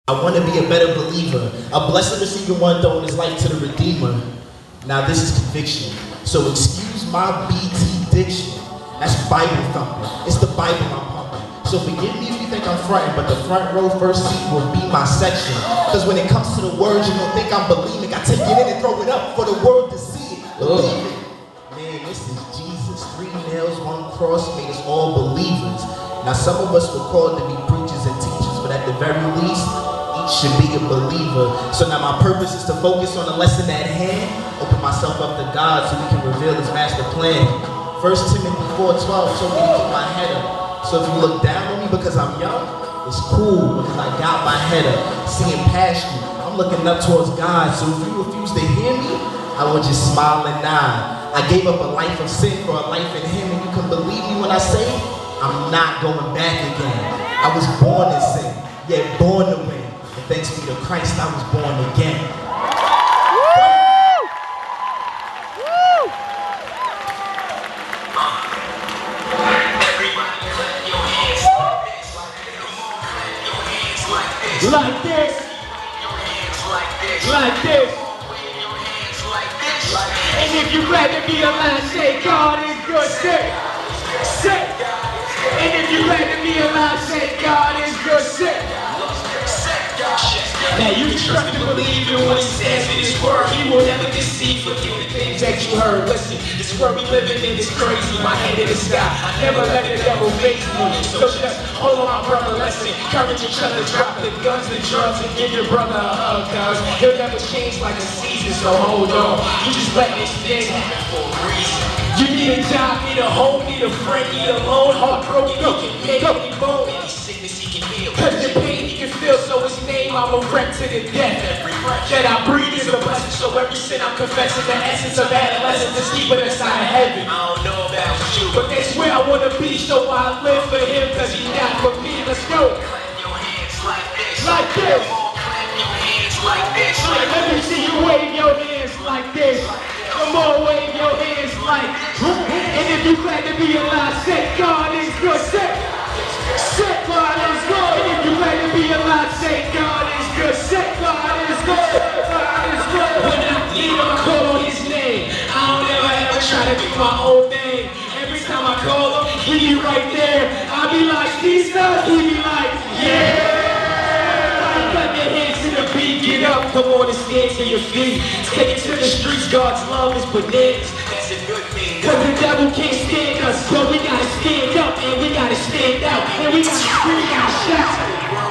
I want to be a better believer, a blessed receiving one throwing his life to the Redeemer. Now this is conviction, so excuse my BT diction. That's Bible thumping, it's the Bible I'm pumping. So forgive me if you think I'm fronting, but the front row first seat will be my section. Because when it comes to the words, you don't think I'm bulimic. I take it in and throw it up for the world to see it, believe it. Man, this is Jesus, 3 nails, 1 cross, made us all believers. Now some of us were called to be preachers and teachers, but at the very least, should be a believer. So now my purpose is to focus on the lesson at hand, open myself up to God so we can reveal his master plan. 1 Timothy 4:12 told me to keep my head up. So if you look down on me because I'm young, it's cool because I got my head up, seeing past you. I'm looking up towards God, so if you refuse to hear me, I will just smile and nod. I gave up a life of sin for a life in him, and you can believe me when I say I'm not going back again. I was born in sin, yet born to win. Thanks be to Christ, I was born again. Everybody clap your hands like this. Like this. Your hands like this. Like this. Wave your hands like this. And if you're glad to be alive, say God is good. Say. And if you're glad to be alive, say God is good. Say. Now you can trust and believe in what he says in his word. He will never deceive. Forget the things that you heard. Listen, this world we living in is crazy. My head in the sky, I never let the devil face me. So just hold on, my brother, listen. Encourage each other, drop the guns and drugs, and give your brother a hug, cause he'll never change like a season. So hold on, you just let this thing happen for a reason. You need a job, need a home, need a friend, need a loan, heartbroken, he can make any bone, any sickness he can heal. Cause the pain he can feel, so his name I'm a wreck to the death. Every breath that I breathe is a blessing, so every sin I'm confessing the essence of adolescence is deeper inside of heaven. I don't know about you, but that's where I wanna be, so I live for him, cause he died for me. Let's go. Clap your hands like this. Like this. Clap your hands like this. Let me see you wave your hands like this. Come on, wave your hands like this. And if you glad to be alive, say God is good. Say God is good. And if you glad to be alive, say God is good. Say God is good. God is good. When I leave him, I call on his name. I don't ever try to be my own name. Every time I call him, he be right there. I be like, Jesus, he be like, yeah. Clap your hands to the beat, get up, come on and stand to your feet. Take it to the streets, God's love is bananas. That's a good thing. Cause the devil can't stand us, so we gotta stand up and we gotta stand out and we gotta scream out, shout.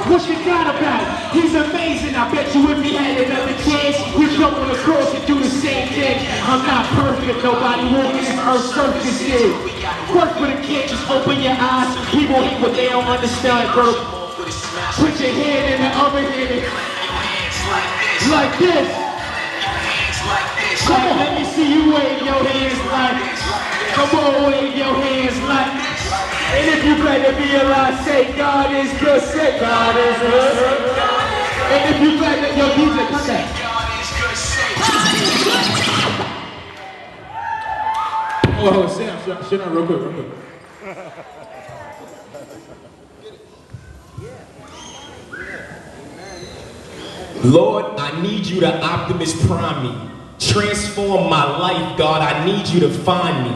What you got about? He's amazing. I bet you if he had another chance, we'd jump on the cross and do the same thing. I'm not perfect, nobody walking this earth's surface is. Work for the kid, just open your eyes. People hate what they don't understand, bro. Put your hand in the other hand. Like this. Come on, let me see you wave your hands like this. Come on, wave your hands like this. And if you're glad to be alive, say God is good. Say God is good. And if you're glad that your DJ, come back. Oh, sit down real quick. Lord, I need you to Optimus Prime me. Transform my life, God, I need you to find me.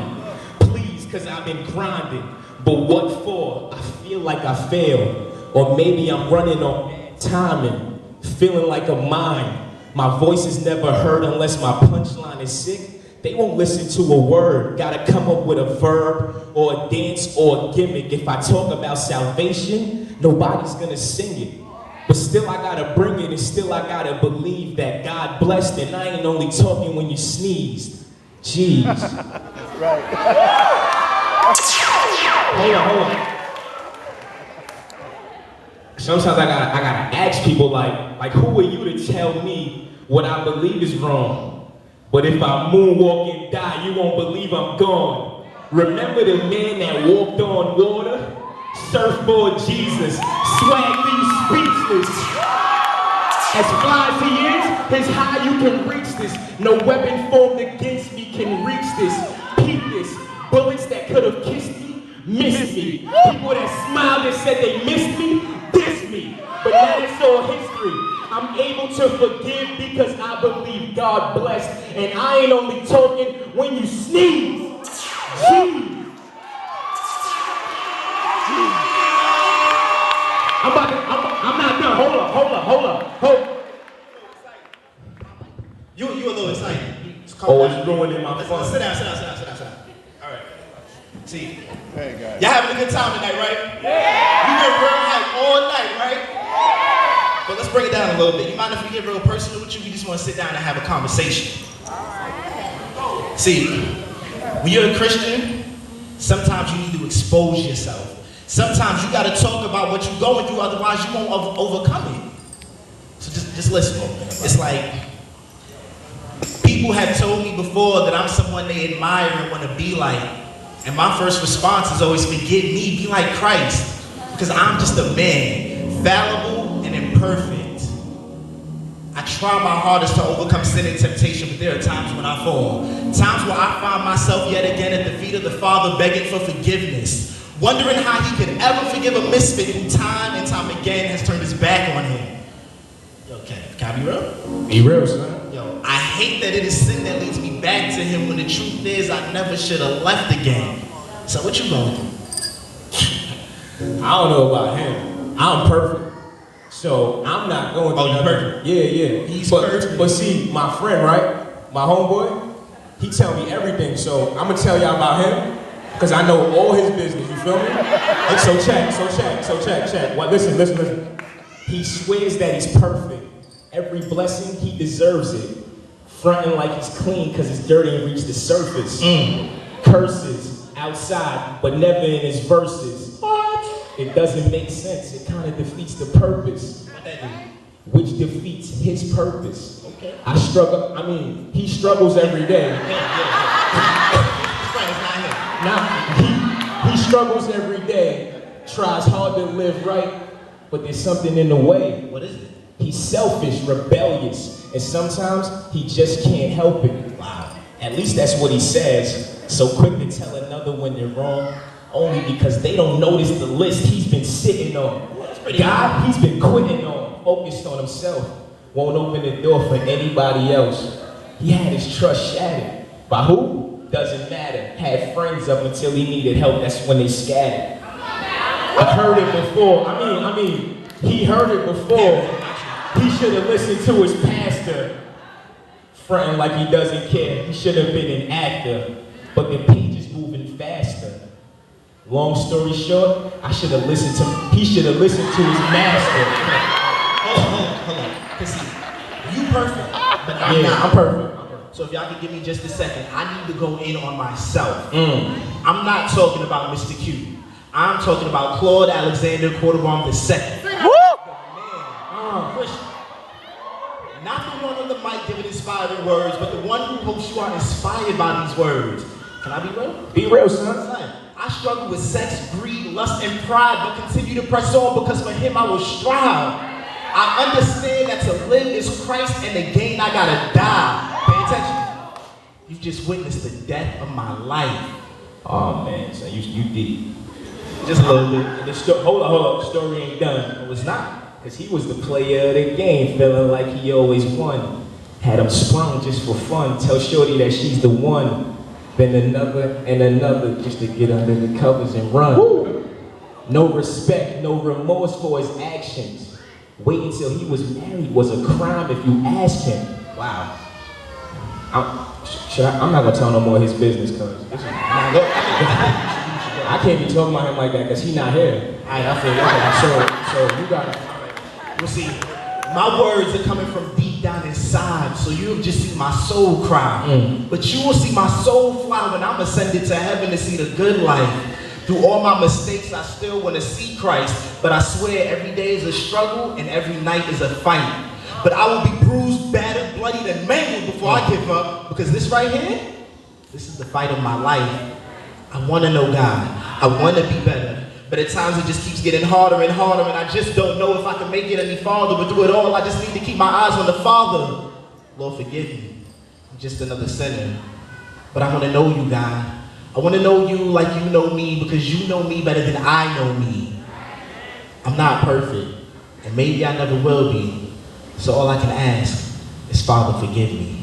Please, cause I've been grinding. But what for? I feel like I failed. Or maybe I'm running on bad timing. Feeling like a mime. My voice is never heard unless my punchline is sick. They won't listen to a word. Gotta come up with a verb or a dance or a gimmick. If I talk about salvation, nobody's gonna sing it. But still I gotta bring it, and still I gotta believe that God blessed, and I ain't only talking when you sneezed. Jeez. Right. Hold on. Sometimes I gotta ask people like who are you to tell me what I believe is wrong? But if I moonwalk and die, you won't believe I'm gone. Remember the man that walked on water? Surfboard Jesus, swag leaves speechless. As fly as he is, as high you can reach this. No weapon formed against me can reach this. Peep this, bullets that could have kissed me, missed me. People that smiled and said they missed me, diss me. But but now it's all history. I'm able to forgive because I believe God blessed. And I ain't only talking when you sneeze. Jeez. I'm not done. Hold up. You a little excited. Oh, it's ruining my fun. Sit down. All right. See, hey guys. Y'all having a good time tonight, right? Yeah. You been real hype all night, right? Yeah. But let's break it down a little bit. You mind if we get real personal with you? We just want to sit down and have a conversation. See, when you're a Christian, sometimes you need to expose yourself. Sometimes you got to talk about what you're going through, otherwise you won't overcome it. So just listen. It's like, people have told me before that I'm someone they admire and want to be like. And my first response has always been, get me, be like Christ. Because I'm just a man, fallible and imperfect. I try my hardest to overcome sin and temptation, but there are times when I fall. Times where I find myself yet again at the feet of the Father begging for forgiveness. Wondering how he could ever forgive a misfit who time and time again has turned his back on him. Yo, can I be real? Be real, son. Yo, I hate that it is sin that leads me back to him when the truth is I never should have left the game. So what you going through? I don't know about him. I'm perfect. So I'm not going through you perfect? Yeah. He's perfect. But see, my friend, right? My homeboy, he tell me everything. So I'm gonna tell y'all about him. Because I know all his business, you feel me? So check. Well, listen. He swears that he's perfect. Every blessing, he deserves it. Fronting like he's clean because his dirty ain't reached the surface. Curses outside, but never in his verses. What? It doesn't make sense. It kind of defeats the purpose. What that do? Which defeats his purpose. Okay. He struggles every day. Now, he struggles every day, tries hard to live right, but there's something in the way. What is it? He's selfish, rebellious, and sometimes he just can't help it. Wow. At least that's what he says. So quick to tell another when they're wrong, only because they don't notice the list he's been sitting on. God, he's been quitting on, focused on himself, won't open the door for anybody else. He had his trust shattered. By who? Doesn't matter. Had friends up until he needed help, that's when they scattered. I heard it before. He heard it before. He should have listened to his pastor. Fronting like he doesn't care. He should have been an actor. But the page is moving faster. Long story short, he should have listened to his master. Hold on. Cause see, you perfect, but I'm not. I'm perfect. So if y'all can give me just a second, I need to go in on myself. I'm not talking about Mr. Q. I'm talking about Claude Alexander Quarterbaum II. Christian. Not the one on the mic giving inspiring words, but the one who hopes you are inspired by these words. Can I be real? Be real, son. I struggle with sex, greed, lust, and pride, but continue to press on because for him I will strive. I understand that to live is Christ and to gain I gotta die. Pay attention. You've just witnessed the death of my life. Oh man, so you deep. Just a little bit. Hold up, the story ain't done. No, it's not. Cause he was the player of the game, feeling like he always won. Had him sprung just for fun, tell shorty that she's the one. Then another and another just to get under the covers and run. Woo. No respect, no remorse for his actions. Wait until he was married was a crime if you ask him. Wow. I'm not gonna tell no more of his business, cause I can't be talking about him like that, cause he not here. Alright, I feel that. So you gotta. Well, see, my words are coming from deep down inside, so you'll just see my soul cry. But you will see my soul fly when I'm ascended to heaven to see the good life. Through all my mistakes, I still want to see Christ, but I swear every day is a struggle and every night is a fight. But I will be bruised, battered, bloodied, and mangled before I give up, because this right here, this is the fight of my life. I want to know God. I want to be better. But at times it just keeps getting harder and harder, and I just don't know if I can make it any farther. But through it all, I just need to keep my eyes on the Father. Lord, forgive me. I'm just another sinner. But I want to know you, God. I want to know you like you know me, because you know me better than I know me. I'm not perfect, and maybe I never will be. So all I can ask is, Father, forgive me.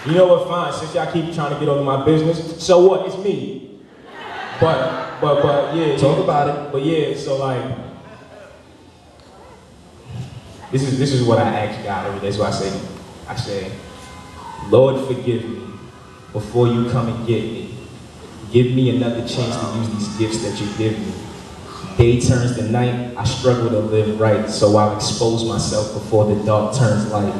You know what, fine, since y'all keep trying to get over my business, so what, it's me. But yeah. Talk about it. But yeah, so like, this is what I ask God every day. That's why I say, Lord, forgive me before you come and get me. Give me another chance to use these gifts that you give me. Day turns to night, I struggle to live right, so I'll expose myself before the dark turns light.